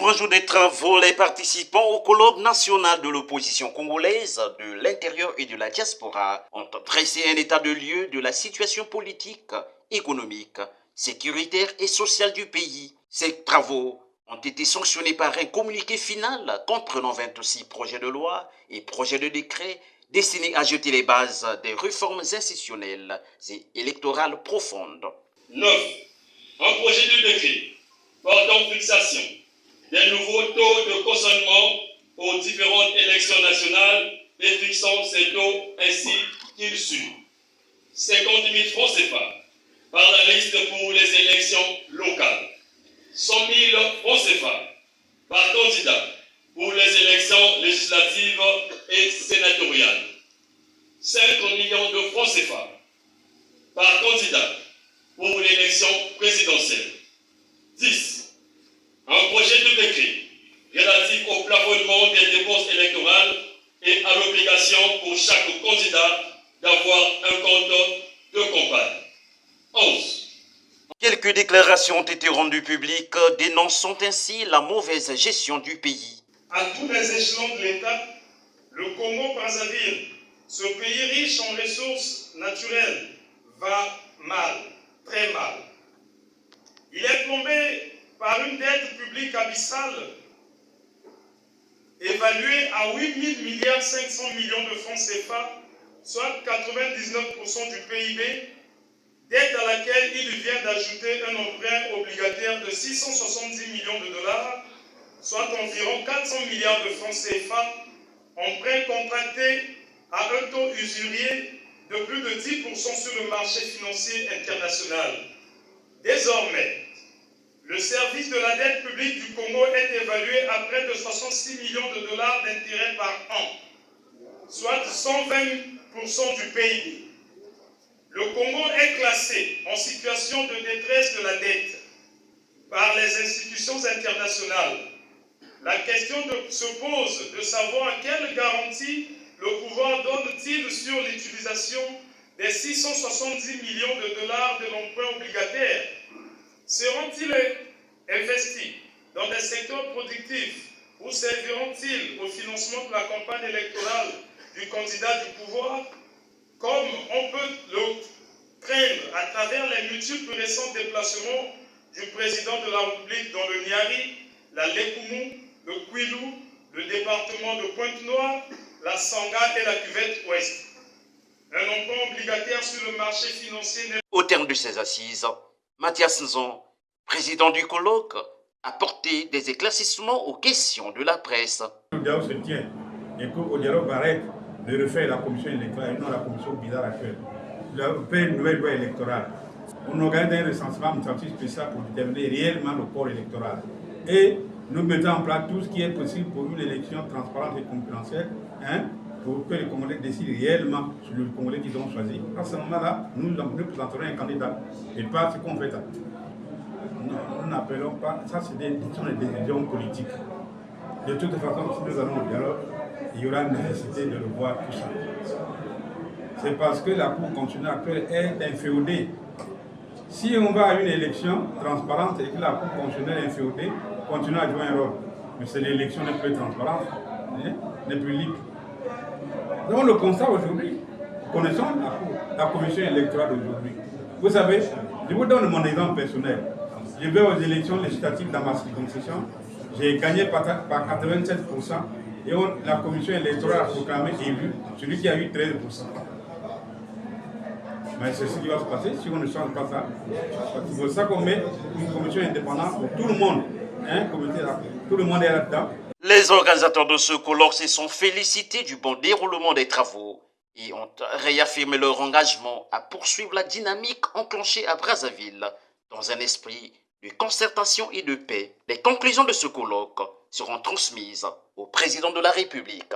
Premier jour des travaux, les participants au colloque national de l'opposition congolaise de l'intérieur et de la diaspora ont dressé un état de lieu de la situation politique, économique, sécuritaire et sociale du pays. Ces travaux ont été sanctionnés par un communiqué final comprenant 26 projets de loi et projets de décret destinés à jeter les bases des réformes institutionnelles et électorales profondes. 9. Un projet de décret portant fixation des nouveaux taux de cautionnement aux différentes élections nationales et fixant ces taux ainsi qu'ils suivent. 50 000 francs CFA par la liste pour les élections locales. 100 000 francs CFA par candidat pour les élections législatives et sénatoriales. 5 millions de francs CFA par candidat pour l'élection présidentielle. 10. Un projet de décret relatif au plafonnement des dépenses électorales et à l'obligation pour chaque candidat d'avoir un compte de campagne. 11. Quelques déclarations ont été rendues publiques dénonçant ainsi la mauvaise gestion du pays. À tous les échelons de l'État, le Congo-Brazzaville, ce pays riche en ressources naturelles, va mal, très mal. Il est plombé par une dette publique abyssale évaluée à 8 500 milliards de francs CFA, soit 99% du PIB, dette à laquelle il vient d'ajouter un emprunt obligataire de 670 millions de dollars, soit environ 400 milliards de francs CFA, emprunt contracté à un taux usurier de plus de 10% sur le marché financier international. Désormais, le service de la dette publique du Congo est évalué à près de 66 millions de dollars d'intérêts par an, soit 120% du PIB. Le Congo est classé en situation de détresse de la dette par les institutions internationales. La question se pose de savoir quelle garantie le pouvoir donne-t-il sur l'utilisation des 670 millions de dollars de l'emprunt obligataire. Seront-ils investis dans des secteurs productifs ou serviront-ils au financement de la campagne électorale du candidat du pouvoir, comme on peut le craindre à travers les multiples récents déplacements du président de la République dans le Niari, la Lekumu, le Kwilu, le département de Pointe-Noire, la Sangha et la Cuvette Ouest. Un emprunt obligataire sur le marché financier. Au terme de ces assises, Mathias Nzon, président du colloque, a porté des éclaircissements aux questions de la presse. Le dialogue se tient et qu'au dialogue arrête de refaire la commission électorale et non la commission bizarre actuelle. On fait une nouvelle loi électorale. On organise un recensement administratif spécial pour déterminer réellement le corps électoral. Et nous mettons en place tout ce qui est possible pour une élection transparente et concurrentielle, pour que les Congolais décident réellement sur le Congolais qu'ils ont choisi. À ce moment-là, nous présenterons un candidat et pas ce qu'on fait. Nous n'appelons pas, ça sont des décisions politiques. De toute façon, si nous allons au dialogue, il y aura une nécessité de revoir tout ça. C'est parce que la Cour constitutionnelle actuelle est inféodée. Si on va à une élection transparente et que la Cour constitutionnelle est inféodée, continue à jouer un rôle. Mais c'est l'élection n'est plus transparente, n'est plus libre. Donc le constat aujourd'hui, connaissons la commission électorale d'aujourd'hui. Vous savez, je vous donne mon exemple personnel. Je vais aux élections législatives dans ma circonscription, j'ai gagné par 87% et la commission électorale a proclamé élu celui qui a eu 13%. Mais c'est ce qui va se passer si on ne change pas ça. C'est pour ça qu'on met une commission indépendante pour tout le monde. Tout le monde est là-dedans. Les organisateurs de ce colloque se sont félicités du bon déroulement des travaux et ont réaffirmé leur engagement à poursuivre la dynamique enclenchée à Brazzaville dans un esprit de concertation et de paix. Les conclusions de ce colloque seront transmises au président de la République.